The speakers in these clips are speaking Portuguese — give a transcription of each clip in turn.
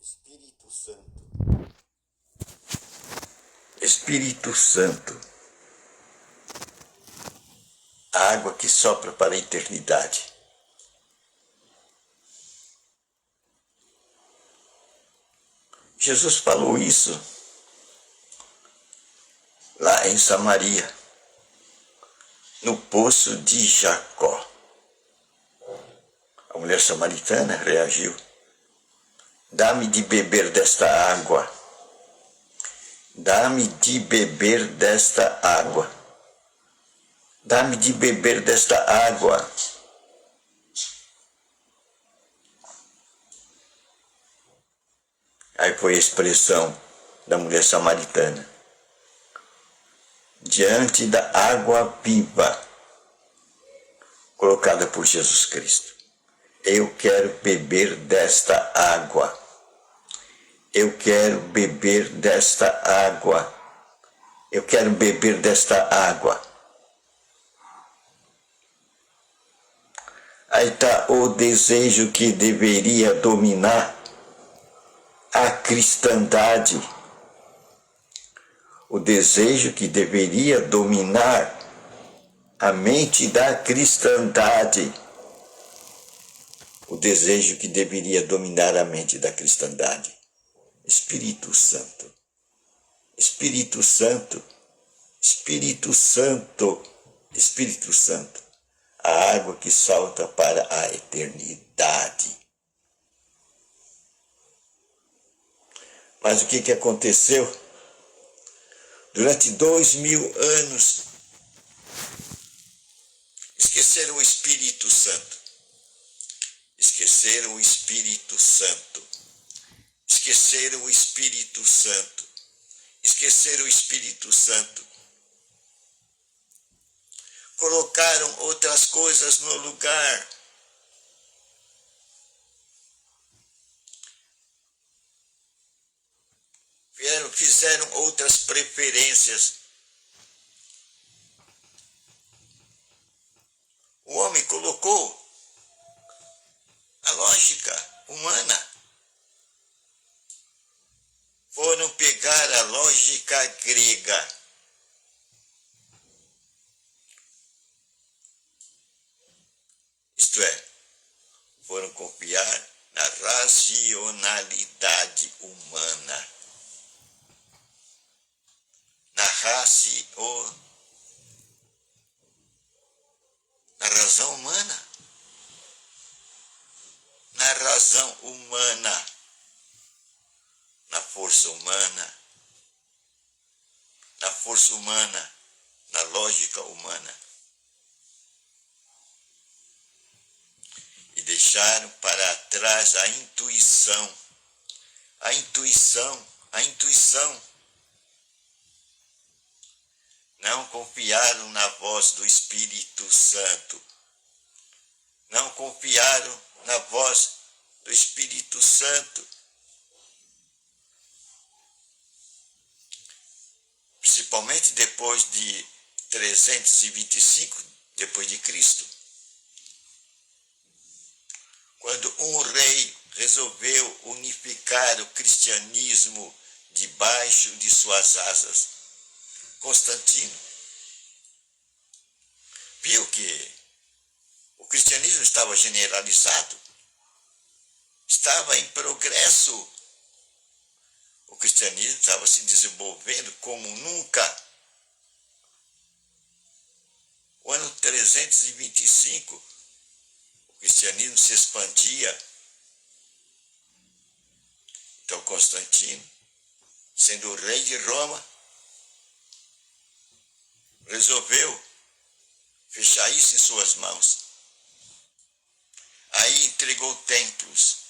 Espírito Santo. Espírito Santo, a água que sopra para a eternidade. Jesus falou isso lá em Samaria, no poço de Jacó. A mulher samaritana reagiu: dá-me de beber desta água. Dá-me de beber desta água. Dá-me de beber desta água. Aí foi a expressão da mulher samaritana. Diante da água viva colocada por Jesus Cristo. Eu quero beber desta água. Eu quero beber desta água. Eu quero beber desta água. Aí está o desejo que deveria dominar a cristandade. O desejo que deveria dominar a mente da cristandade. O desejo que deveria dominar a mente da cristandade. Espírito Santo. Espírito Santo. Espírito Santo. Espírito Santo. A água que salta para a eternidade. Mas o que aconteceu? Durante 2000 anos, esqueceram o Espírito Santo. Esqueceram o Espírito Santo. Esqueceram o Espírito Santo. Esqueceram o Espírito Santo. Colocaram outras coisas no lugar. Fizeram outras preferências. O homem colocou a lógica humana. Foram pegar a lógica grega. Isto é, foram confiar na racionalidade humana. Na razão humana. Na razão humana. Na força humana. Na força humana. Na lógica humana. E deixaram para trás a intuição. A intuição. A intuição. Não confiaram na voz do Espírito Santo. Não confiaram na voz do Espírito Santo. Principalmente depois de 325 depois de Cristo. Quando um rei resolveu unificar o cristianismo debaixo de suas asas. Constantino viu que o cristianismo estava generalizado, estava em progresso, o cristianismo estava se desenvolvendo como nunca. O ano 325, o cristianismo se expandia. Então Constantino, sendo o rei de Roma, resolveu fechar isso em suas mãos. Aí entregou templos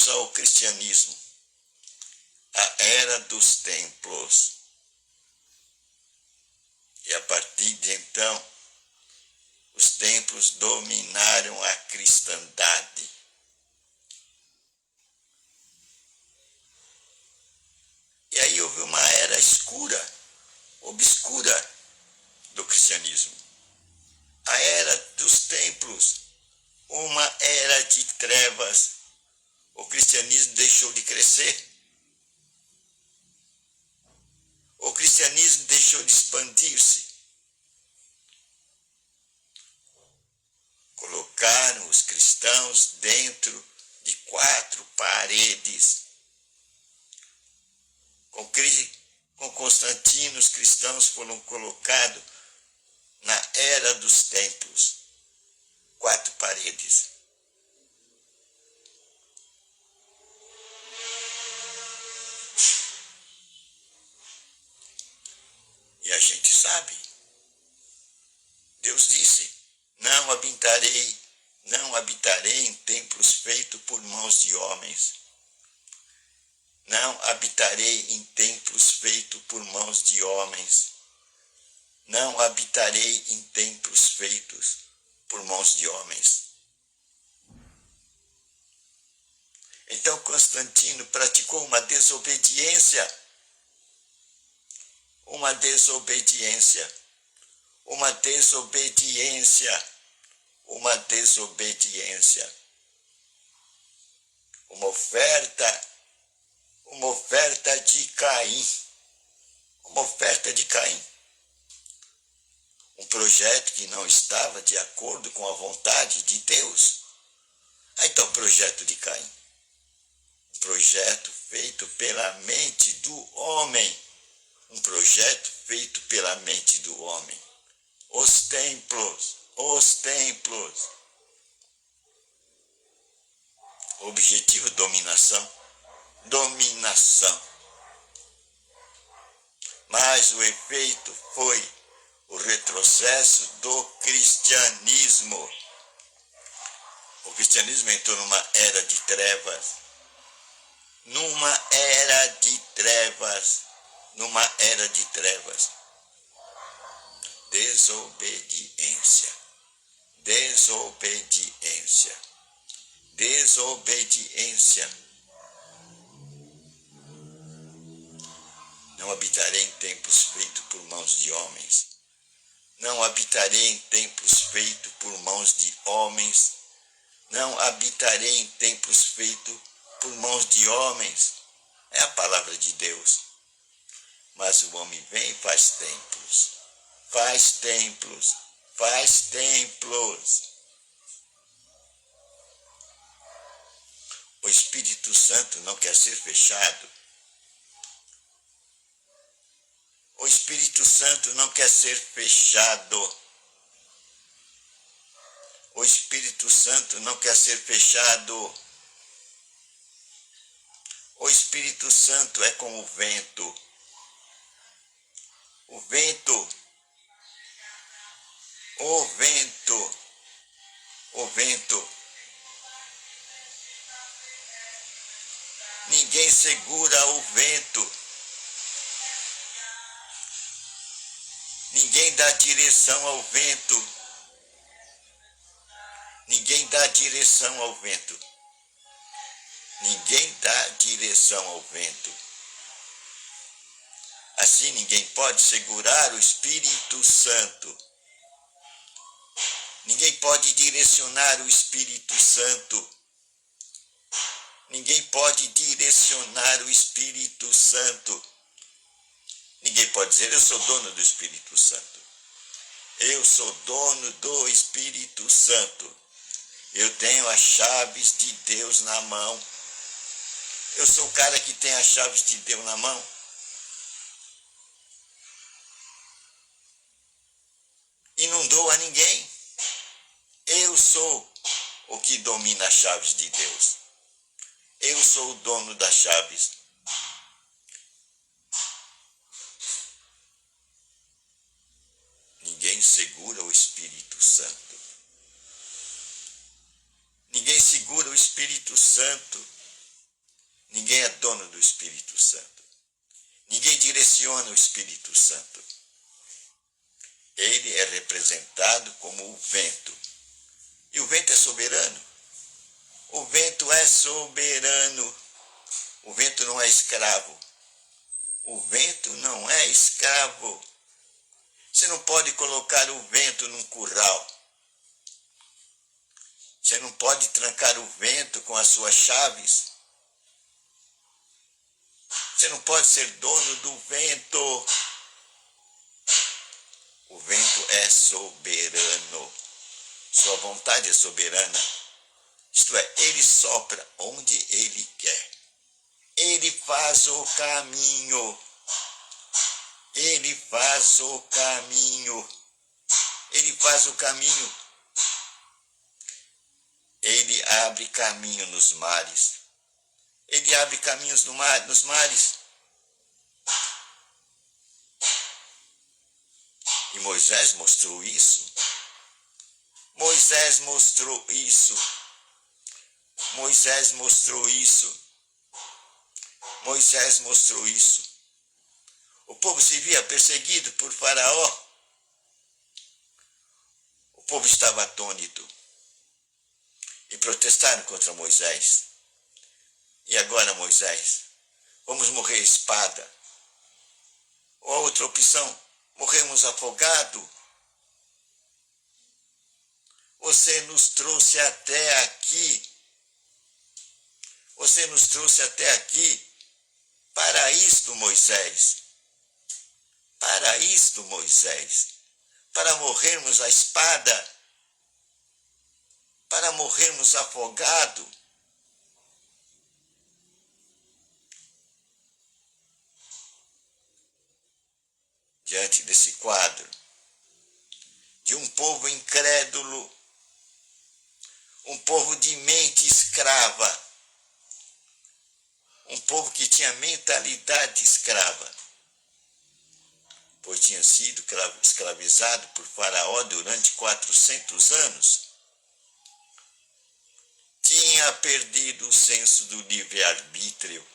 ao cristianismo. A era dos templos. E a partir de então, os templos dominaram a cristandade. E aí houve uma era obscura do cristianismo. A era dos templos, uma era de trevas. O cristianismo deixou de crescer. O cristianismo deixou de expandir-se. Colocaram os cristãos dentro de 4 paredes. Com Constantino, os cristãos foram colocados na era dos templos. 4 paredes. E a gente sabe. Deus disse: não habitarei em templos feitos por mãos de homens. Não habitarei em templos feitos por mãos de homens. Não habitarei em templos feitos por mãos de homens. Então Constantino praticou uma desobediência. Uma desobediência. Uma desobediência. Uma desobediência. Uma oferta de Caim. Uma oferta de Caim. Um projeto que não estava de acordo com a vontade de Deus. Então, o projeto de Caim. Um projeto feito pela mente do homem. Um projeto feito pela mente do homem. Os templos. Objetivo: dominação. Mas o efeito foi o retrocesso do cristianismo. O cristianismo entrou numa era de trevas. Numa era de trevas. Desobediência. Não habitarei em templos feitos por mãos de homens. Não habitarei em templos feitos por mãos de homens. Não habitarei em templos feitos por mãos de homens. É a palavra de Deus. Mas o homem vem e faz templos. O Espírito Santo não quer ser fechado. O Espírito Santo não quer ser fechado. O Espírito Santo não quer ser fechado. O Espírito Santo é como o vento. O vento. Ninguém segura o vento. Ninguém dá direção ao vento. Ninguém dá direção ao vento. Assim ninguém pode segurar o Espírito Santo. Ninguém pode direcionar o Espírito Santo. Ninguém pode direcionar o Espírito Santo. Ninguém pode dizer: eu sou dono do Espírito Santo. Eu sou dono do Espírito Santo. Eu tenho as chaves de Deus na mão. Eu sou o cara que tem as chaves de Deus na mão. E não dou a ninguém. Eu sou o que domina as chaves de Deus. Eu sou o dono das chaves. Ninguém segura o Espírito Santo. Ninguém segura o Espírito Santo. Ninguém é dono do Espírito Santo. Ninguém direciona o Espírito Santo. Ele é representado como o vento. E o vento é soberano. O vento é soberano. O vento não é escravo. O vento não é escravo. Você não pode colocar o vento num curral. Você não pode trancar o vento com as suas chaves. Você não pode ser dono do vento. O vento é soberano. Sua vontade é soberana. Isto é, ele sopra onde ele quer. Ele faz o caminho. Ele faz o caminho. Ele faz o caminho. Ele abre caminho nos mares. Ele abre caminhos nos mares. E Moisés mostrou isso. Moisés mostrou isso. Moisés mostrou isso. Moisés mostrou isso. O povo se via perseguido por Faraó. O povo estava atônito. E protestaram contra Moisés. E agora, Moisés, vamos morrer à espada. Ou a outra opção, morremos afogados. Você nos trouxe até aqui. Você nos trouxe até aqui para isto, Moisés. Para isto, Moisés. Para morrermos à espada. Para morrermos afogados. Diante desse quadro de um povo incrédulo, um povo de mente escrava, um povo que tinha mentalidade escrava, pois tinha sido escravizado por Faraó durante 400 anos, tinha perdido o senso do livre-arbítrio,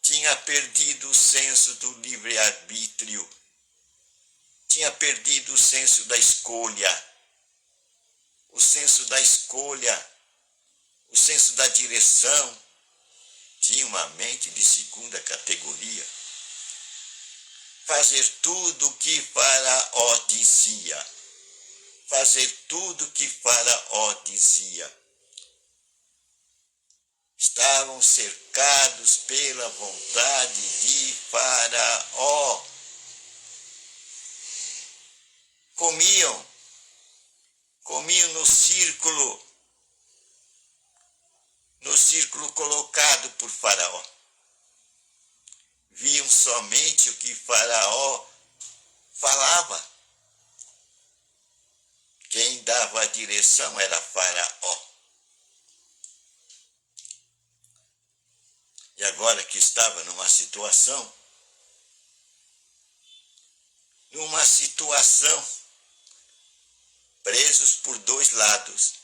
tinha perdido o senso do livre-arbítrio, tinha perdido o senso da escolha, o senso da escolha, o senso da direção. Tinha uma mente de segunda categoria. Fazer tudo o que Faraó dizia. Fazer tudo o que Faraó dizia. Estavam cercados pela vontade de Faraó. Comiam no círculo colocado por Faraó. Viam somente o que Faraó falava. Quem dava a direção era Faraó. E agora que estava numa situação, presos por dois lados,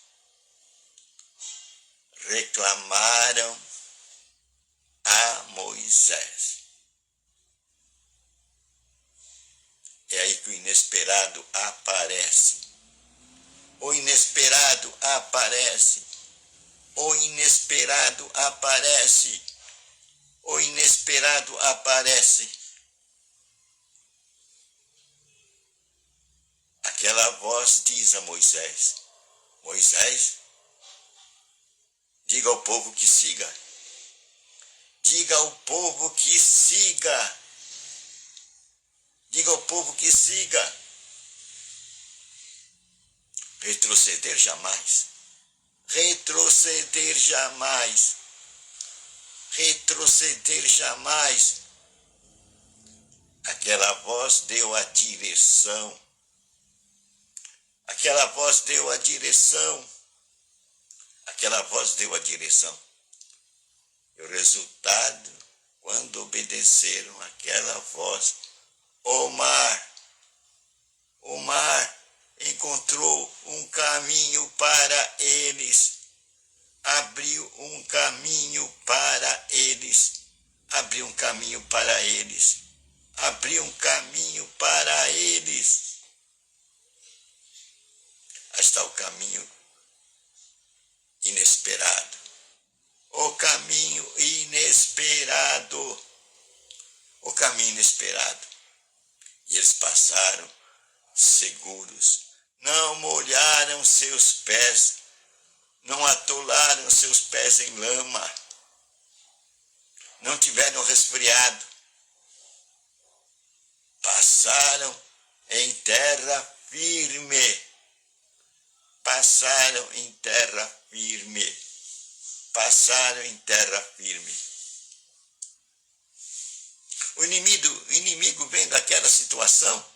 reclamaram a Moisés. É aí que o inesperado aparece. O inesperado aparece. O inesperado aparece. O inesperado aparece. Aquela voz diz a Moisés: Moisés, diga ao povo que siga. Diga ao povo que siga. Diga ao povo que siga. Retroceder jamais. Retroceder jamais. Retroceder jamais. Aquela voz deu a direção. Aquela voz deu a direção. Aquela voz deu a direção. E o resultado, quando obedeceram aquela voz, o mar encontrou um caminho para eles. Abriu um caminho para eles. Abriu um caminho para eles. Abriu um caminho para eles. Aí está o caminho inesperado. O caminho inesperado. O caminho inesperado. E eles passaram seguros não molharam seus pés, não atolaram seus pés em lama, não tiveram resfriado, passaram em terra firme, passaram em terra firme, passaram em terra firme. O inimigo vendo aquela situação,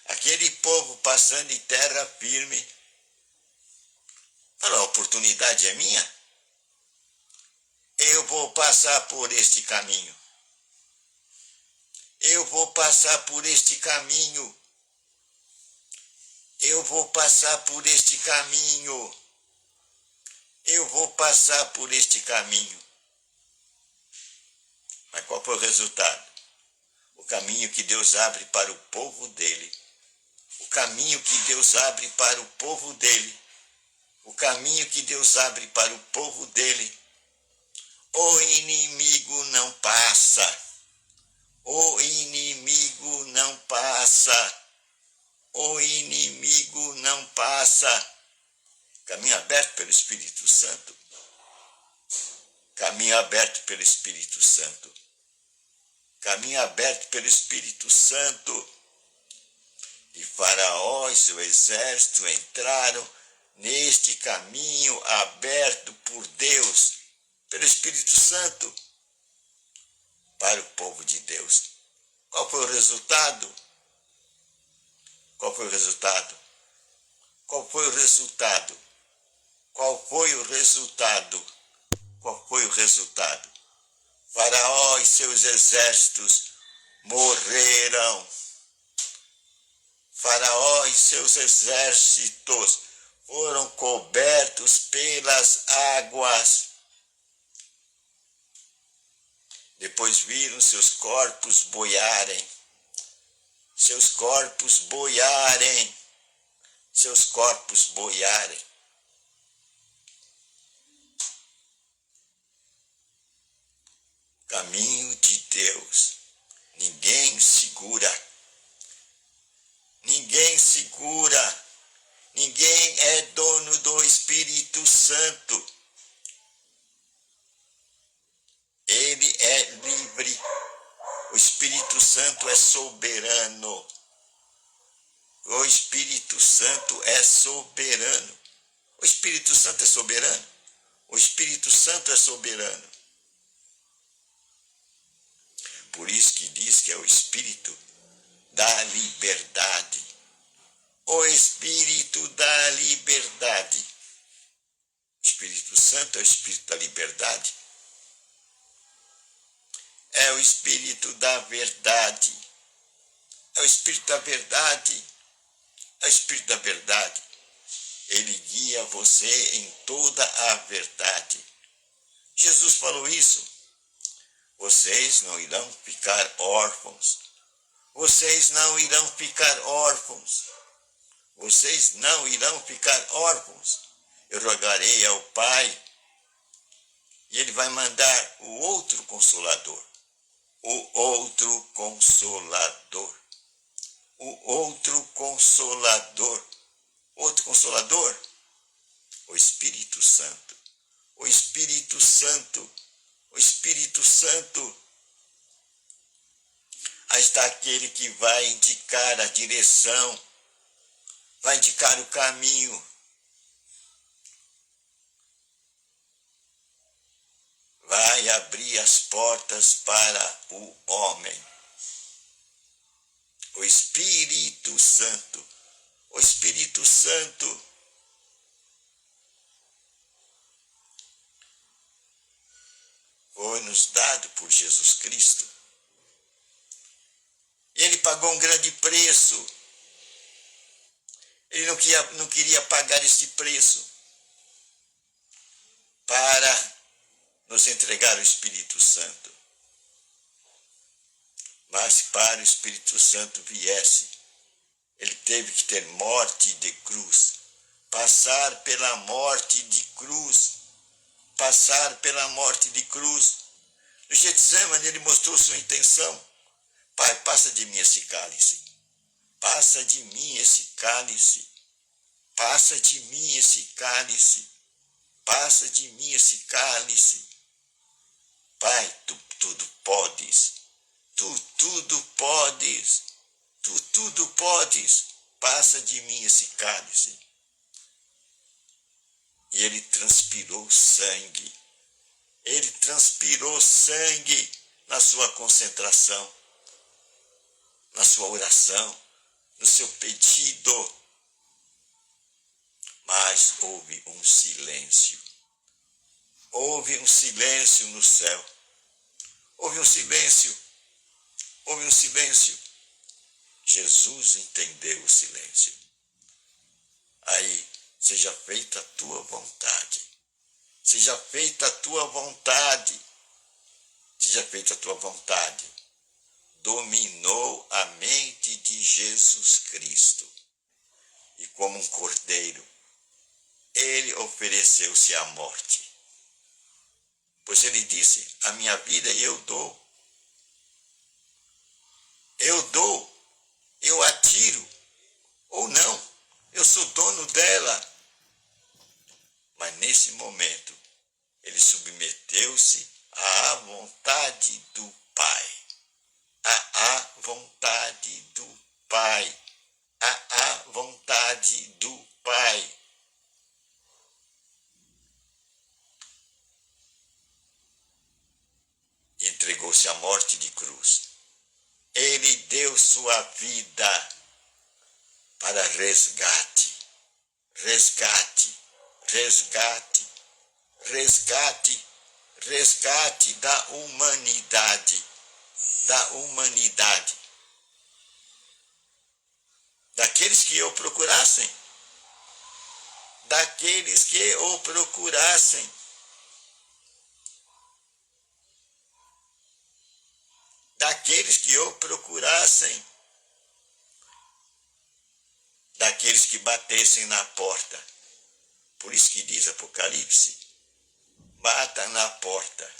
aquele povo passando em terra firme, falou: a oportunidade é minha, eu vou passar por este caminho, eu vou passar por este caminho, eu vou passar por este caminho, eu vou passar por este caminho. Mas qual foi o resultado? O caminho que Deus abre para o povo dele, o caminho que Deus abre para o povo dele, o caminho que Deus abre para o povo dele, o inimigo não passa, o inimigo não passa, o inimigo não passa. Caminho aberto pelo Espírito Santo, caminho aberto pelo Espírito Santo, caminho aberto pelo Espírito Santo. E Faraó e seu exército entraram neste caminho aberto por Deus, pelo Espírito Santo, para o povo de Deus. Qual foi o resultado? Qual foi o resultado? Qual foi o resultado? Qual foi o resultado? Qual foi o resultado? Faraó e seus exércitos morreram. Faraó e seus exércitos foram cobertos pelas águas. Depois viram seus corpos boiarem, seus corpos boiarem, seus corpos boiarem. Caminho de Deus, ninguém segura, ninguém segura, ninguém é dono do Espírito Santo. Ele é livre, o Espírito Santo é soberano, o Espírito Santo é soberano, o Espírito Santo é soberano, o Espírito Santo é soberano. Por isso que diz que é o Espírito da liberdade, o Espírito da liberdade. O Espírito Santo é o Espírito da liberdade, é o Espírito da verdade, é o Espírito da verdade, é o Espírito da verdade. Ele guia você em toda a verdade. Jesus falou isso. Vocês não irão ficar órfãos. Vocês não irão ficar órfãos. Vocês não irão ficar órfãos. Eu rogarei ao Pai e Ele vai mandar o outro Consolador. O outro Consolador. O outro Consolador. Outro Consolador. O Espírito Santo. O Espírito Santo. O Espírito Santo. Aí está aquele que vai indicar a direção, vai indicar o caminho. Vai abrir as portas para o homem. O Espírito Santo. O Espírito Santo. Foi nos dado por Jesus Cristo. Ele pagou um grande preço. Ele não queria pagar esse preço para nos entregar o Espírito Santo. Mas para o Espírito Santo viesse, ele teve que ter morte de cruz, passar pela morte de cruz, passar pela morte de cruz. No Getsemane ele mostrou sua intenção: Pai, passa de mim esse cálice. Passa de mim esse cálice. Passa de mim esse cálice. Passa de mim esse cálice. Pai, tu tudo podes. Tu tudo podes. Tu tudo podes. Passa de mim esse cálice. E ele transpirou sangue. Ele transpirou sangue na sua concentração, na sua oração, no seu pedido. Mas houve um silêncio. Houve um silêncio no céu. Houve um silêncio. Houve um silêncio. Jesus entendeu o silêncio. Aí, seja feita a tua vontade. Seja feita a tua vontade. Seja feita a tua vontade. Dominou a mente de Jesus Cristo. E como um cordeiro, ele ofereceu-se à morte. Pois ele disse, a minha vida eu dou. Eu dou, eu atiro, ou não, eu sou dono dela. Mas nesse momento, ele submeteu-se à vontade do Pai. À vontade do Pai. À vontade do Pai. Entregou-se à morte de cruz. Ele deu sua vida para resgate, resgate, resgate, resgate, resgate da humanidade, daqueles que o procurassem, daqueles que o procurassem. Daqueles que o procurassem, daqueles que batessem na porta. Por isso que diz Apocalipse, bata na porta.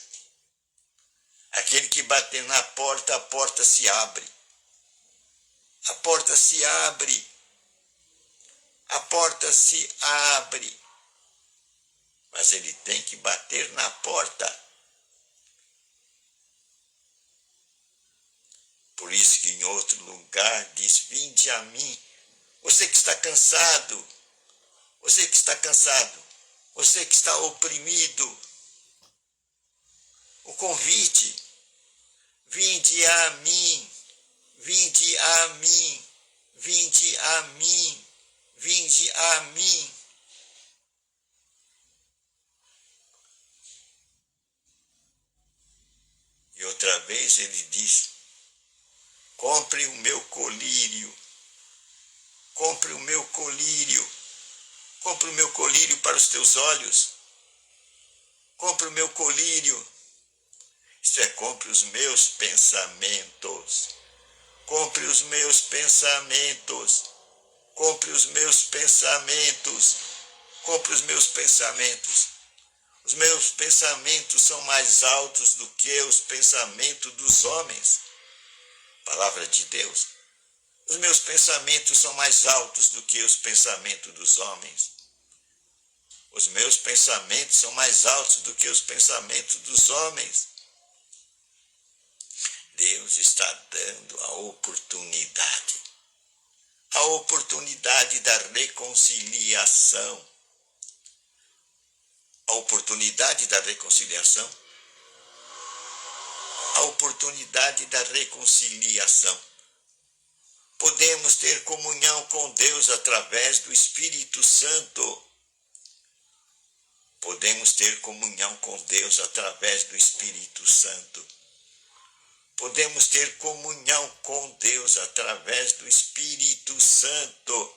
Aquele que bater na porta, a porta se abre. A porta se abre. A porta se abre. Mas ele tem que bater na porta. Por isso que em outro lugar diz, vinde a mim, você que está cansado, você que está cansado, você que está oprimido. O convite, vinde a mim, vinde a mim, vinde a mim, vinde a mim. E outra vez ele diz, compre o meu colírio, compre o meu colírio, compre o meu colírio para os teus olhos, compre o meu colírio, isto é, compre os meus pensamentos, compre os meus pensamentos, compre os meus pensamentos, compre os meus pensamentos. Os meus pensamentos são mais altos do que os pensamentos dos homens. Palavra de Deus. Os meus pensamentos são mais altos do que os pensamentos dos homens. Os meus pensamentos são mais altos do que os pensamentos dos homens. Deus está dando a oportunidade da reconciliação. A oportunidade da reconciliação. A oportunidade da reconciliação. Podemos ter comunhão com Deus através do Espírito Santo. Podemos ter comunhão com Deus através do Espírito Santo. Podemos ter comunhão com Deus através do Espírito Santo.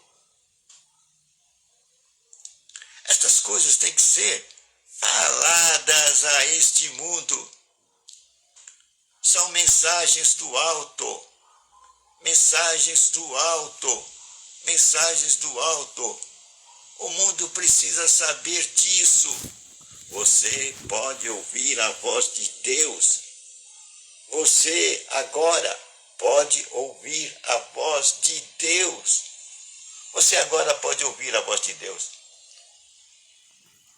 Estas coisas têm que ser faladas a este mundo. São mensagens do alto, mensagens do alto, mensagens do alto. O mundo precisa saber disso. Você pode ouvir a voz de Deus. Você agora pode ouvir a voz de Deus. Você agora pode ouvir a voz de Deus.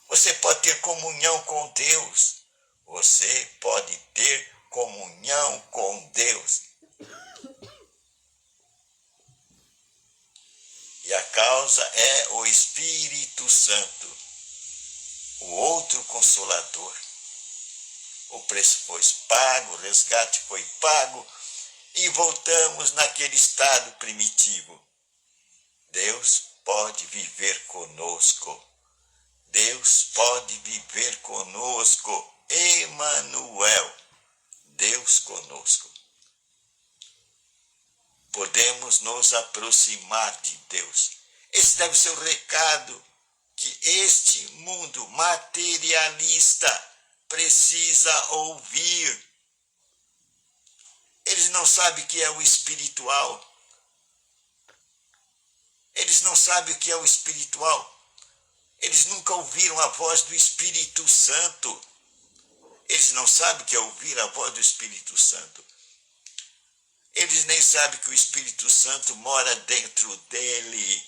Você pode ter comunhão com Deus. Você pode ter comunhão com Deus. E a causa é o Espírito Santo, o outro Consolador. O preço foi pago, o resgate foi pago e voltamos naquele estado primitivo. Deus pode viver conosco. Deus pode viver conosco. Emanuel, Deus conosco. Podemos nos aproximar de Deus. Esse deve ser o recado que este mundo materialista precisa ouvir. Eles não sabem o que é o espiritual. Eles não sabem o que é o espiritual. Eles nunca ouviram a voz do Espírito Santo. Eles não sabem o que é ouvir a voz do Espírito Santo. Eles nem sabem que o Espírito Santo mora dentro dele,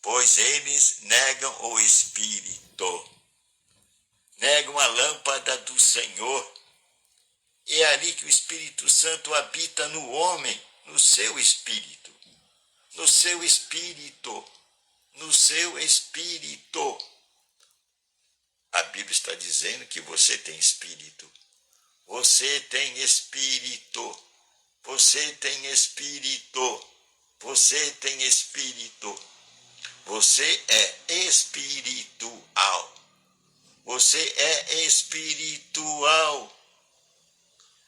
pois eles negam o Espírito, negam a lâmpada do Senhor. É ali que o Espírito Santo habita no homem, no seu espírito, no seu espírito, no seu espírito. A Bíblia está dizendo que você tem espírito. Você tem espírito. Você tem espírito. Você tem espírito. Você é espiritual. Você é espiritual.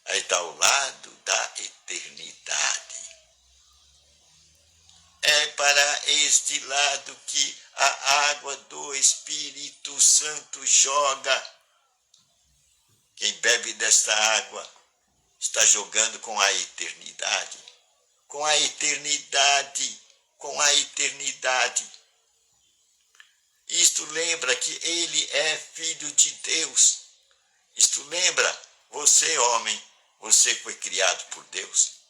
Aí está ao lado da eternidade. É para este lado que a água do Espírito Santo joga. Quem bebe desta água está jogando com a eternidade. Com a eternidade. Com a eternidade. Isto lembra que ele é filho de Deus. Isto lembra, você homem, você foi criado por Deus.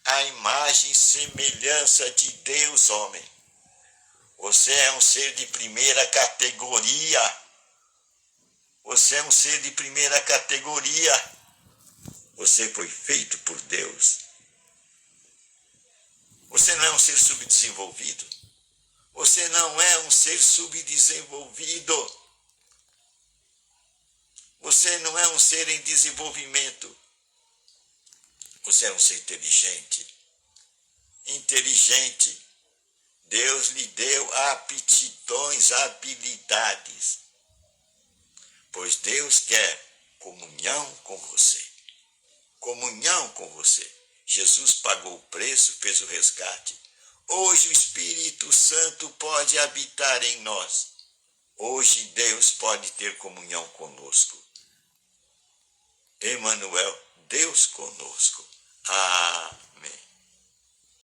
A imagem e semelhança de Deus, homem. Você é um ser de primeira categoria. Você é um ser de primeira categoria. Você foi feito por Deus. Você não é um ser subdesenvolvido. Você não é um ser subdesenvolvido. Você não é um ser em desenvolvimento. Você é um ser inteligente. Inteligente. Deus lhe deu aptidões, habilidades. Pois Deus quer comunhão com você. Comunhão com você. Jesus pagou o preço, fez o resgate. Hoje o Espírito Santo pode habitar em nós. Hoje Deus pode ter comunhão conosco. Emanuel, Deus conosco. Amém.